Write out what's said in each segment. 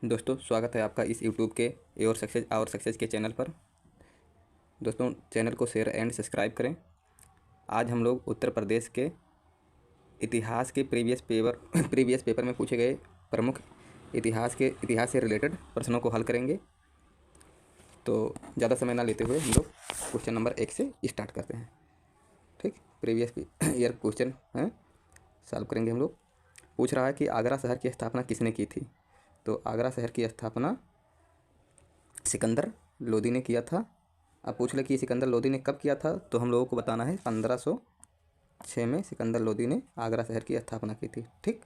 दोस्तों स्वागत है आपका इस यूट्यूब के और सक्सेस के चैनल पर। दोस्तों चैनल को शेयर एंड सब्सक्राइब करें। आज हम लोग उत्तर प्रदेश के इतिहास के प्रीवियस पेपर में पूछे गए प्रमुख इतिहास से रिलेटेड प्रश्नों को हल करेंगे। तो ज़्यादा समय ना लेते हुए हम लोग क्वेश्चन नंबर 1 से स्टार्ट करते हैं। ठीक, प्रीवियस ईयर क्वेश्चन हैं, सॉल्व करेंगे हम लोग। पूछ रहा है कि आगरा शहर की स्थापना किसने की थी। तो आगरा शहर की स्थापना सिकंदर लोदी ने किया था। अब पूछ ले कि सिकंदर लोदी ने कब किया था, तो हम लोगों को बताना है 1506 में सिकंदर लोदी ने आगरा शहर की स्थापना की थी। ठीक,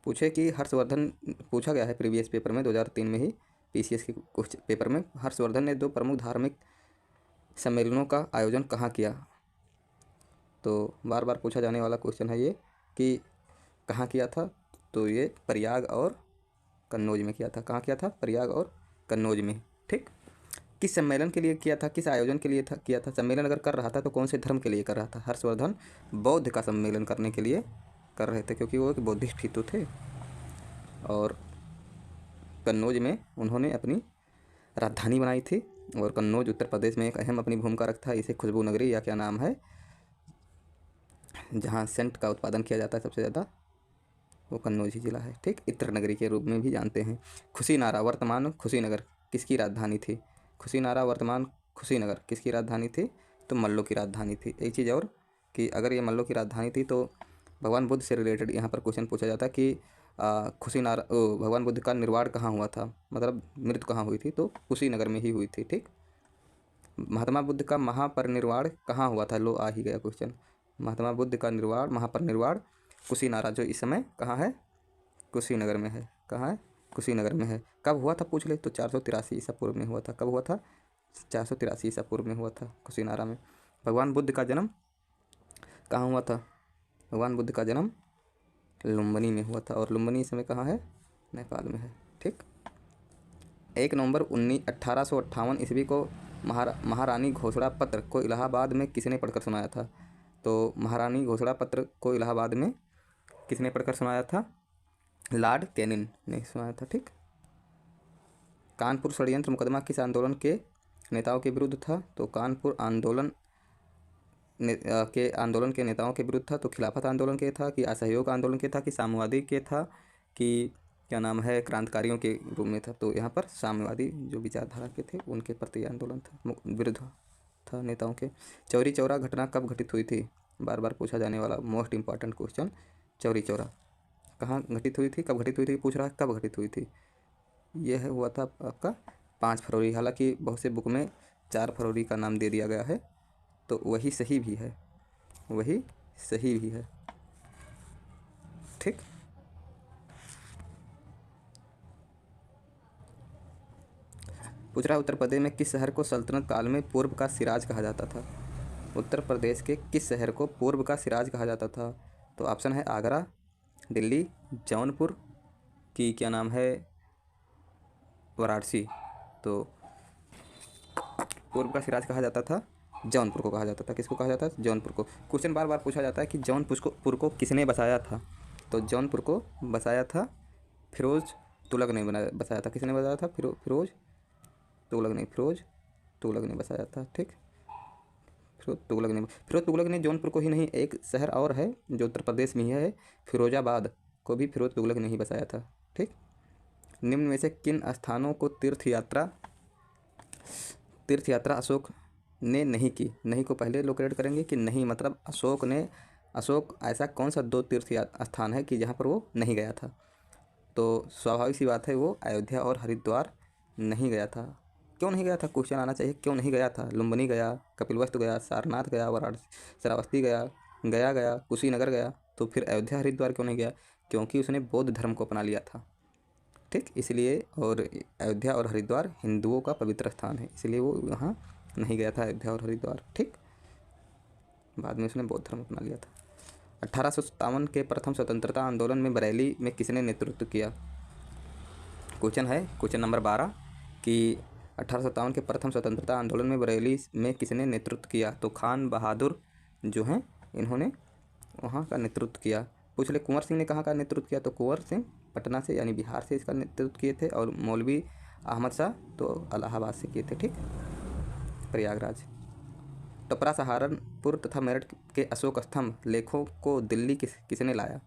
पूछे कि हर्षवर्धन, पूछा गया है प्रीवियस पेपर में 2003 में ही पीसीएस के कुछ पेपर में, हर्षवर्धन ने 2 प्रमुख धार्मिक सम्मेलनों का आयोजन कहाँ किया। तो बार बार पूछा जाने वाला क्वेश्चन है ये कि कहाँ किया था। तो ये प्रयाग और कन्नौज में किया था। कहाँ किया था? प्रयाग और कन्नौज में। ठीक, किस सम्मेलन के लिए किया था, किस आयोजन के लिए किया था? सम्मेलन अगर कर रहा था तो कौन से धर्म के लिए कर रहा था? हर्षवर्धन बौद्ध का सम्मेलन करने के लिए कर रहे थे, क्योंकि वो एक बौद्धिस्ट भी तो थे। और कन्नौज में उन्होंने अपनी राजधानी बनाई थी। और कन्नौज उत्तर प्रदेश में एक अहम अपनी भूमिका रखता है। इसे खुशबू नगरी या क्या नाम है, जहाँ सेंट का उत्पादन किया जाता है सबसे ज़्यादा, वो कन्नौज ही जिला है। ठीक, इत्र नगरी के रूप में भी जानते हैं। कुशीनारा वर्तमान कुशीनगर किसकी राजधानी थी? कुशीनारा वर्तमान कुशीनगर किसकी राजधानी थी? तो मल्लों की राजधानी थी। एक चीज़ और कि अगर ये मल्लों की राजधानी थी तो भगवान बुद्ध से रिलेटेड यहाँ पर क्वेश्चन पूछा जाता है कि भगवान बुद्ध का निर्वाण कहाँ हुआ था, मतलब मृत्यु कहाँ हुई थी? तो कुशीनगर में ही हुई थी। ठीक, महात्मा बुद्ध का महापरिनिर्वाण कहाँ हुआ था? लो आ ही गया क्वेश्चन। महात्मा बुद्ध का महापरिनिर्वाण कुशीनारा, जो इस समय कहाँ है? कुशीनगर में है। कहाँ है? कुशीनगर में है। कब हुआ था पूछ ले तो 483 ईसा पूर्व में हुआ था। कब हुआ था? 483 ईसा पूर्व में हुआ था कुशीनारा में। भगवान बुद्ध का जन्म कहाँ हुआ था? भगवान बुद्ध का जन्म लुम्बिनी में हुआ था। और लुम्बिनी इस समय कहाँ है? नेपाल में है। ठीक, 1 नवंबर 1858 ईस्वी को महारानी घोषणा पत्र को इलाहाबाद में किसने पढ़कर सुनाया था? तो महारानी घोषणा पत्र को इलाहाबाद में किसने पढ़कर सुनाया था? लॉर्ड कैनिंग ने सुनाया था। ठीक, कानपुर षड्यंत्र मुकदमा किस आंदोलन के नेताओं के विरुद्ध था? तो कानपुर आंदोलन के नेताओं के विरुद्ध था। तो खिलाफत आंदोलन के था, कि असहयोग आंदोलन के था, कि साम्यवादी के था, कि क्या नाम है क्रांतिकारियों के रूप में था? तो यहाँ पर साम्यवादी जो विचारधारा के थे उनके प्रति आंदोलन था, विरुद्ध था नेताओं के। चौरी चौरा घटना कब घटित हुई थी? बार बार पूछा जाने वाला most important question. Chauri Chaura कहाँ घटित हुई थी, कब घटित हुई थी? पूछ रहा है कब घटित हुई थी। यह हुआ था आपका 5 फरवरी। हालांकि बहुत से बुक में 4 फरवरी का नाम दे दिया गया है, तो वही सही भी है, वही सही भी है। ठीक, पूछ रहा उत्तर प्रदेश में किस शहर को सल्तनत काल में पूर्व का सिराज कहा जाता था? उत्तर प्रदेश के किस शहर को पूर्व का सिराज कहा जाता था? तो ऑप्शन है आगरा, दिल्ली, जौनपुर, की क्या नाम है वाराणसी। तो पूर्व का सिराज कहा जाता था जौनपुर को कहा जाता था। किसको कहा जाता था? जौनपुर को। क्वेश्चन बार बार पूछा जाता है कि जौनपुर को किसने बसाया था? तो जौनपुर को बसाया था फिरोज तुगलक ने बसाया था। किसने बसाया था? फिरोज तुगलक ने बसाया था। ठीक, फिरोज तुगलक ने जौनपुर को ही नहीं, एक शहर और है जो उत्तर प्रदेश में ही है, फिरोजाबाद को भी फिरोज तुगलक ने ही बसाया था। ठीक, निम्न में से किन स्थानों को तीर्थ यात्रा अशोक ने नहीं की? नहीं को पहले लोकेट करेंगे कि नहीं मतलब अशोक ऐसा कौन सा 2 तीर्थ स्थान है कि जहाँ पर वो नहीं गया था? तो स्वाभाविक सी बात है, वो अयोध्या और हरिद्वार नहीं गया था। क्यों नहीं गया था? क्वेश्चन आना चाहिए, क्यों नहीं गया था? लुम्बिनी गया, कपिलवस्तु गया, सारनाथ गया, वाराणसी श्रावस्ती गया, गया, कुशीनगर गया, तो फिर अयोध्या हरिद्वार क्यों नहीं गया? क्योंकि उसने बौद्ध धर्म को अपना लिया था। ठीक, इसलिए। और अयोध्या और हरिद्वार हिंदुओं का पवित्र स्थान है, इसलिए वो यहाँ नहीं गया था, अयोध्या और हरिद्वार। ठीक, बाद में उसने बौद्ध धर्म अपना लिया था। 1857 के प्रथम स्वतंत्रता आंदोलन में बरेली में किसने नेतृत्व किया? क्वेश्चन है क्वेश्चन नंबर 12 कि 1857 के प्रथम स्वतंत्रता आंदोलन में बरेली में किसने नेतृत्व किया? तो खान बहादुर जो हैं, इन्होंने वहाँ का नेतृत्व किया। पूछ ले कुंवर सिंह ने कहाँ का नेतृत्व किया? तो कुंवर सिंह पटना से यानी बिहार से इसका नेतृत्व किए थे, और मौलवी अहमद शाह तो इलाहाबाद से किए थे, ठीक, प्रयागराज। टपरा, सहारनपुर तथा मेरठ के अशोक स्तंभ लेखों को दिल्ली किसने लाया?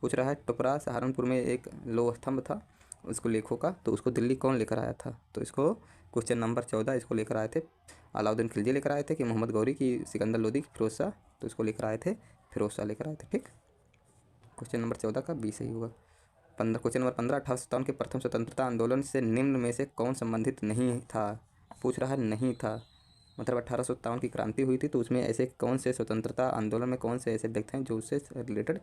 पूछ रहा है टपरा सहारनपुर में एक लोह स्तंभ था उसको लेखों का, तो उसको दिल्ली कौन लेकर आया था? तो इसको क्वेश्चन नंबर 14 इसको लेकर आए थे अलाउद्दीन खिलजी लेकर आए थे, कि मोहम्मद गौरी, की सिकंदर लोदी, की फिरोज शाह, तो इसको लेकर आए थे फिरोज शाह लेकर आए थे, ठीक। क्वेश्चन नंबर 14 का बी सही होगा। क्वेश्चन नंबर 15, 1857 के प्रथम स्वतंत्रता आंदोलन से निम्न में से कौन संबंधित नहीं था? पूछ रहा है नहीं था, मतलब 1857 की क्रांति हुई थी, तो उसमें ऐसे कौन से स्वतंत्रता आंदोलन में कौन से ऐसे व्यक्ति हैं जो उससे रिलेटेड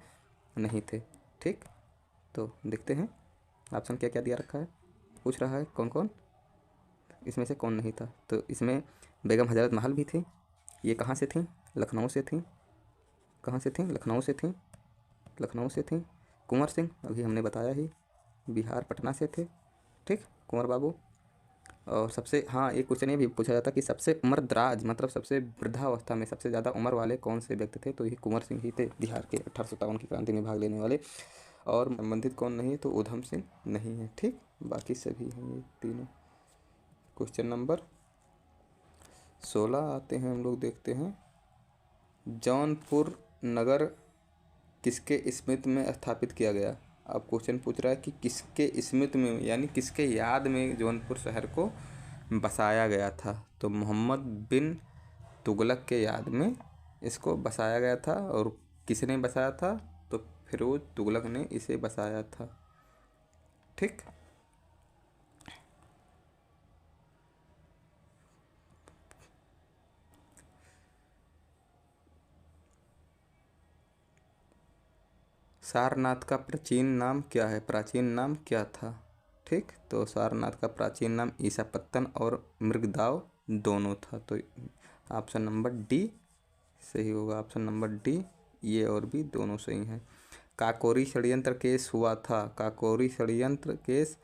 नहीं थे, ठीक। तो देखते हैं ऑप्शन क्या क्या दिया रखा है। पूछ रहा है कौन कौन इसमें से कौन नहीं था, तो इसमें बेगम हजरत महल भी थी। ये कहाँ से थी? लखनऊ से थी। कहाँ से थी? लखनऊ से थी। लखनऊ से थी। कुंवर सिंह अभी हमने बताया ही, बिहार पटना से थे, ठीक, कुंवर बाबू। और सबसे, हाँ, एक क्वेश्चन ये भी पूछा जाता कि सबसे उम्रदराज मतलब सबसे वृद्धावस्था में सबसे ज़्यादा उम्र वाले कौन से व्यक्ति थे, तो ये कुंवर सिंह ही थे, बिहार के 1857 की क्रांति में भाग लेने वाले। और संबंधित कौन नहीं है, तो उधम सिंह नहीं है, ठीक, बाकी सभी हैं ये तीनों। क्वेश्चन नंबर 16 आते हैं हम लोग, देखते हैं। जौनपुर नगर किसके स्मृति में स्थापित किया गया? अब क्वेश्चन पूछ रहा है कि किसके स्मृति में यानी किसके याद में जौनपुर शहर को बसाया गया था, तो मोहम्मद बिन तुगलक के याद में इसको बसाया गया था। और किसने बसाया था? तो फिरोज तुगलक ने इसे बसाया था, ठीक। सारनाथ का प्राचीन नाम क्या है? प्राचीन नाम क्या था, ठीक। तो सारनाथ का प्राचीन नाम ईसापत्तन और मृगदाव दोनों था, तो ऑप्शन नंबर डी सही होगा। ऑप्शन नंबर डी, ये और भी दोनों सही हैं। काकोरी षड्यंत्र केस हुआ था, काकोरी षड्यंत्र केस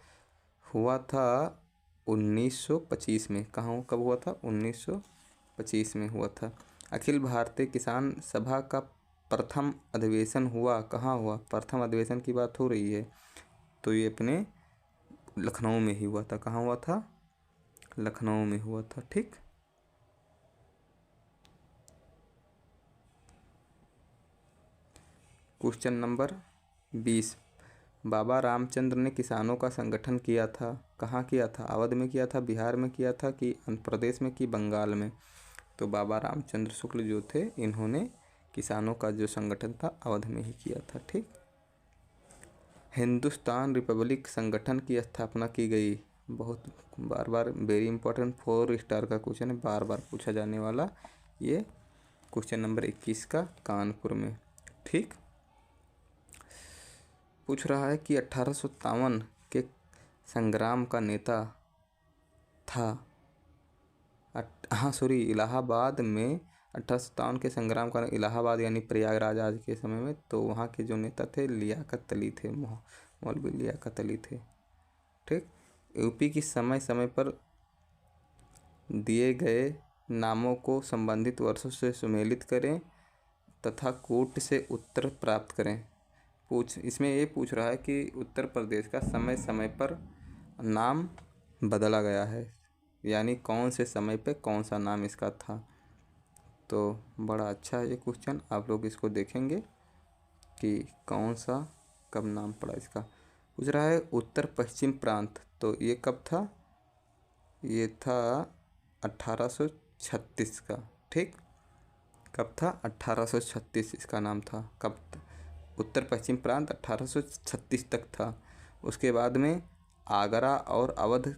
हुआ था 1925 में। कहाँ कब हुआ था? 1925 में हुआ था। अखिल भारतीय किसान सभा का प्रथम अधिवेशन हुआ कहाँ हुआ? प्रथम अधिवेशन की बात हो रही है, तो ये अपने लखनऊ में ही हुआ था। कहाँ हुआ था? लखनऊ में हुआ था, ठीक। क्वेश्चन नंबर 20, बाबा रामचंद्र ने किसानों का संगठन किया था, कहाँ किया था? अवध में किया था, बिहार में किया था, कि आंध्र प्रदेश में, कि बंगाल में? तो बाबा रामचंद्र शुक्ल जो थे इन्होंने किसानों का जो संगठन था अवध में ही किया था, ठीक। हिंदुस्तान रिपब्लिक संगठन की स्थापना की गई, बहुत बार बार वेरी इंपॉर्टेंट 4 स्टार का क्वेश्चन है, बार बार पूछा जाने वाला, ये क्वेश्चन नंबर 21 का कानपुर में, ठीक। पूछ रहा है कि 1857 के संग्राम का नेता था, हाँ सॉरी, इलाहाबाद में 1857 के संग्राम का इलाहाबाद यानी प्रयागराज आज के समय में, तो वहाँ के जो नेता थे लियाकत अली थे, मौलवी लियाकत अली थे, ठीक। यूपी की समय समय पर दिए गए नामों को संबंधित वर्षों से सुमेलित करें तथा कूट से उत्तर प्राप्त करें। इसमें ये पूछ रहा है कि उत्तर प्रदेश का समय समय पर नाम बदला गया है, यानी कौन से समय पे कौन सा नाम इसका था। तो बड़ा अच्छा है ये क्वेश्चन, आप लोग इसको देखेंगे कि कौन सा कब नाम पड़ा इसका। पूछ रहा है उत्तर पश्चिम प्रांत, तो ये कब था? ये था 1836 का, ठीक। कब था? 1836 इसका नाम था। कब? उत्तर पश्चिम प्रांत 1836 तक था। उसके बाद में आगरा और अवध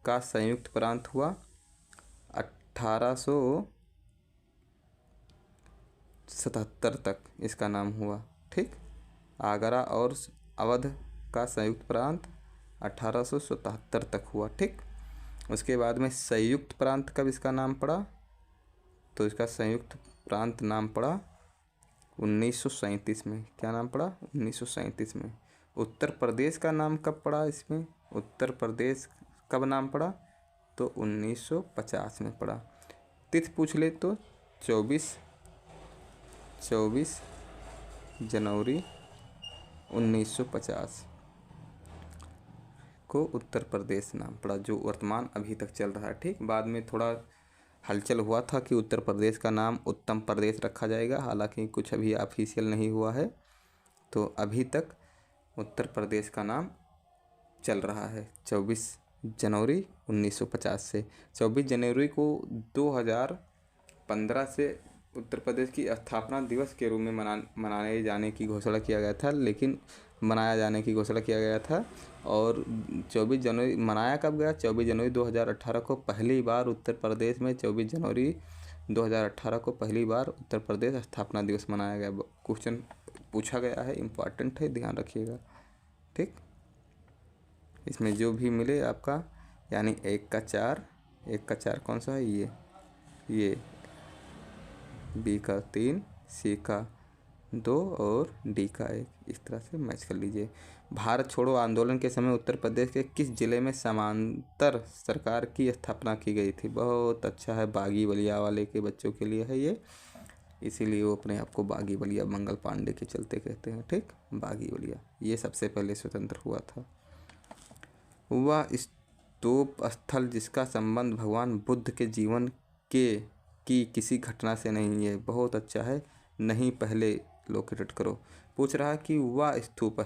का संयुक्त प्रांत हुआ 1877 तक इसका नाम हुआ, ठीक। आगरा और अवध का संयुक्त प्रांत 1877 तक हुआ, ठीक। उसके बाद में संयुक्त प्रांत कब इसका नाम पड़ा? तो इसका संयुक्त प्रांत नाम पड़ा 1937 में। क्या नाम पड़ा? 1937 में। उत्तर प्रदेश का नाम कब पड़ा इसमें? उत्तर प्रदेश कब नाम पड़ा? तो 1950 में पड़ा। तिथि पूछ ले तो 24 जनवरी 1950, को उत्तर प्रदेश नाम पड़ा, जो वर्तमान अभी तक चल रहा है। ठीक, बाद में थोड़ा हलचल हुआ था कि उत्तर प्रदेश का नाम उत्तम प्रदेश रखा जाएगा, हालांकि कुछ अभी ऑफिशियल नहीं हुआ है। तो अभी तक उत्तर प्रदेश का नाम चल रहा है 24 जनवरी 1950 से। 24 जनवरी को 2015 से उत्तर प्रदेश की स्थापना दिवस के रूप में मनाए जाने की घोषणा किया गया था, लेकिन मनाया जाने की घोषणा किया गया था। और 24 जनवरी मनाया कब गया? 24 जनवरी 2018 को पहली बार उत्तर प्रदेश में 24 जनवरी 2018 को पहली बार उत्तर प्रदेश स्थापना दिवस मनाया गया। क्वेश्चन पूछा गया है, इम्पॉर्टेंट है, ध्यान रखिएगा। ठीक, इसमें जो भी मिले आपका, यानी 1 का 4 कौन सा है? ये बी का 3, सी का 2 और डी का 1, इस तरह से मैच कर लीजिए। भारत छोड़ो आंदोलन के समय उत्तर प्रदेश के किस जिले में समांतर सरकार की स्थापना की गई थी? बहुत अच्छा है, बागी बलिया वाले के बच्चों के लिए है ये, इसीलिए वो अपने आप को बागी बलिया मंगल पांडे के चलते कहते हैं। ठीक, बागी बलिया ये सबसे पहले स्वतंत्र हुआ था। वह स्तूप स्थल जिसका संबंध भगवान बुद्ध के जीवन की किसी घटना से नहीं है। बहुत अच्छा है, नहीं पहले लोकेट करो। पूछ रहा है कि वह स्तूप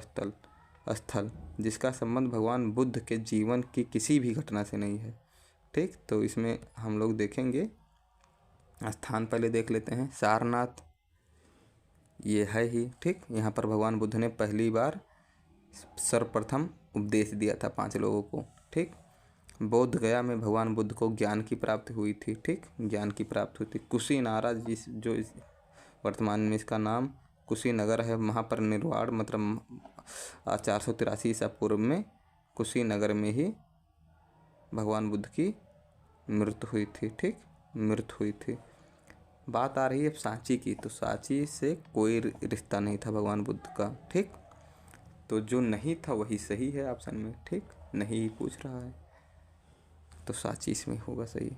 स्थल जिसका संबंध भगवान बुद्ध के जीवन की किसी भी घटना से नहीं है। ठीक, तो इसमें हम लोग देखेंगे, स्थान पहले देख लेते हैं। सारनाथ ये है ही। ठीक, यहाँ पर भगवान बुद्ध ने पहली बार सर्वप्रथम उपदेश दिया था 5 लोगों को। ठीक, बोध गया में भगवान बुद्ध को ज्ञान की प्राप्ति हुई थी। ठीक, ज्ञान की प्राप्ति हुई थी। कुशीनारा वर्तमान में इसका नाम कुशीनगर है, वहाँ पर निर्वाण मतलब 483 ईसा पूर्व में कुशीनगर में ही भगवान बुद्ध की मृत्यु हुई थी। ठीक, मृत्यु हुई थी। बात आ रही है सांची की, तो सांची से कोई रिश्ता नहीं था भगवान बुद्ध का। ठीक, तो जो नहीं था वही सही है ऑप्शन में। ठीक, नहीं ही पूछ रहा है, तो सांची इसमें होगा सही।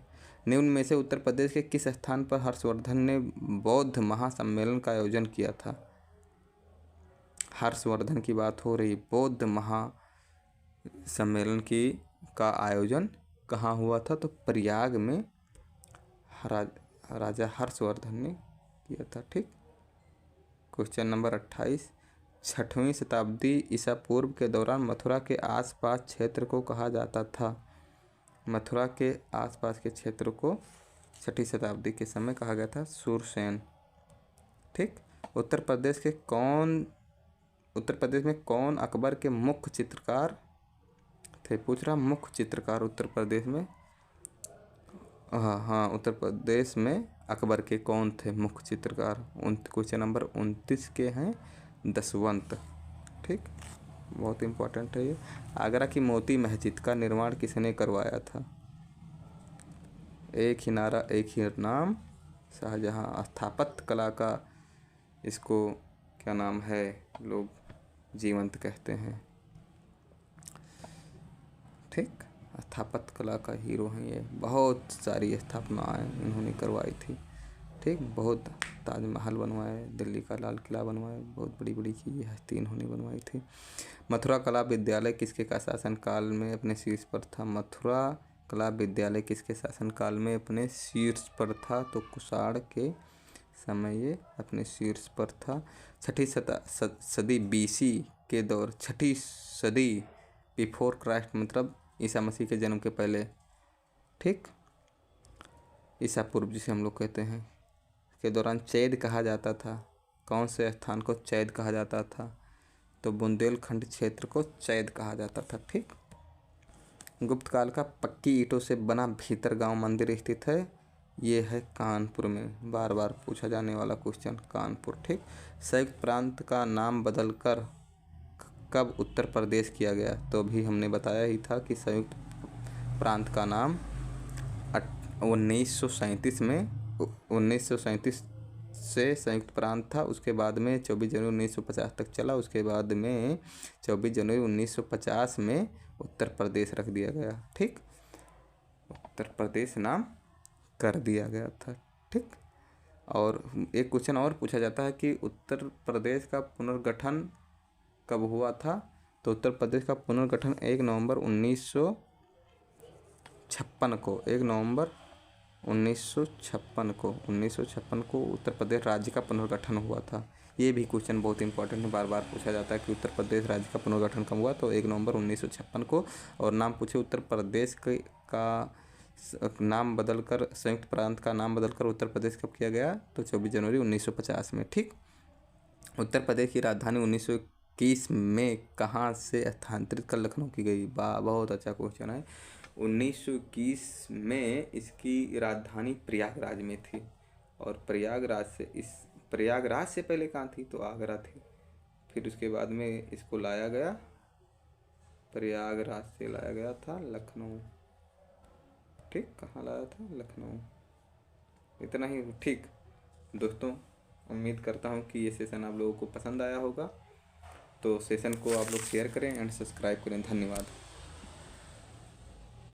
निम्न में से उत्तर प्रदेश के किस स्थान पर हर्षवर्धन ने बौद्ध महासम्मेलन का आयोजन किया था? हर्षवर्धन की बात हो रही, बौद्ध महासम्मेलन का आयोजन कहाँ हुआ था? तो प्रयाग में राजा हर्षवर्धन ने किया था। ठीक, क्वेश्चन नंबर 28, 6वीं शताब्दी ईसा पूर्व के दौरान मथुरा के आसपास क्षेत्र को कहा जाता था? मथुरा के आसपास के क्षेत्र को 6वीं शताब्दी के समय कहा गया था सूरसेन। ठीक, उत्तर प्रदेश में कौन अकबर के मुख्य चित्रकार थे? पूछ रहा मुख्य चित्रकार उत्तर प्रदेश में। हाँ, उत्तर प्रदेश में अकबर के कौन थे मुख्य चित्रकार? क्वेश्चन नंबर 29 के हैं दशवंत। ठीक, बहुत इम्पोर्टेंट है ये। आगरा की मोती मस्जिद का निर्माण किसने करवाया था? एक ही नारा एक ही नाम, शाहजहां। स्थापत्य कला का इसको क्या नाम है, लोग जीवंत कहते हैं। ठीक, स्थापत्य कला का हीरो हैं ये। बहुत सारी स्थापनाएं इन्होंने करवाई थी। ठीक, बहुत ताजमहल बनवाए, दिल्ली का लाल किला बनवाए, बहुत बड़ी बड़ी चीज़ें हस्ती इन्होंने बनवाई थी। मथुरा कला विद्यालय किसके का शासनकाल में अपने शीर्ष पर था? मथुरा कला विद्यालय किसके शासनकाल में अपने शीर्ष पर था? तो कुषाण के समय ये अपने शीर्ष पर था। 6वीं सदी BC के दौर, 6वीं सदी बिफोर क्राइस्ट मतलब ईसा मसीह के जन्म के पहले। ठीक, ईसा पूर्व जिसे हम लोग कहते हैं, के दौरान चैद कहा जाता था। कौन से स्थान को चैद कहा जाता था? तो बुंदेलखंड क्षेत्र को चैद कहा जाता था। ठीक, गुप्त काल का पक्की ईंटों से बना भीतर गांव मंदिर स्थित है, ये है कानपुर में। बार बार पूछा जाने वाला क्वेश्चन, कानपुर। ठीक, संयुक्त प्रांत का नाम बदलकर कब उत्तर प्रदेश किया गया? तो अभी हमने बताया ही था कि संयुक्त प्रांत का नाम 1937 में 1937 से संयुक्त प्रांत था। उसके बाद में 24 जनवरी 1950 तक चला। उसके बाद में 24 जनवरी 1950 में उत्तर प्रदेश रख दिया गया। ठीक, उत्तर प्रदेश नाम कर दिया गया था। ठीक, और एक क्वेश्चन और पूछा जाता है कि उत्तर प्रदेश का पुनर्गठन कब हुआ था? तो उत्तर प्रदेश का पुनर्गठन 1 नवंबर 1956 को 1 नवंबर 1956 को उत्तर प्रदेश राज्य का पुनर्गठन हुआ था। ये भी क्वेश्चन बहुत इंपॉर्टेंट है, बार बार पूछा जाता है कि उत्तर प्रदेश राज्य का पुनर्गठन कब हुआ, तो 1 नवंबर 1956 को। और नाम पूछे उत्तर प्रदेश का नाम बदलकर, संयुक्त प्रांत का नाम बदलकर उत्तर प्रदेश कब किया गया, तो 24 जनवरी 1950 में। ठीक। उत्तर प्रदेश की राजधानी 1921 में कहाँ से स्थानांतरित कर लखनऊ की गई। बहुत अच्छा क्वेश्चन है। 1921 में इसकी राजधानी प्रयागराज में थी, और प्रयागराज से पहले कहाँ थी, तो आगरा थी। फिर उसके बाद में इसको लाया गया, प्रयागराज से लाया गया था लखनऊ। ठीक, कहाँ लाया था, लखनऊ। इतना ही। ठीक दोस्तों, उम्मीद करता हूँ कि ये सेशन आप लोगों को पसंद आया होगा। तो सेशन को आप लोग शेयर करें एंड सब्सक्राइब करें। धन्यवाद।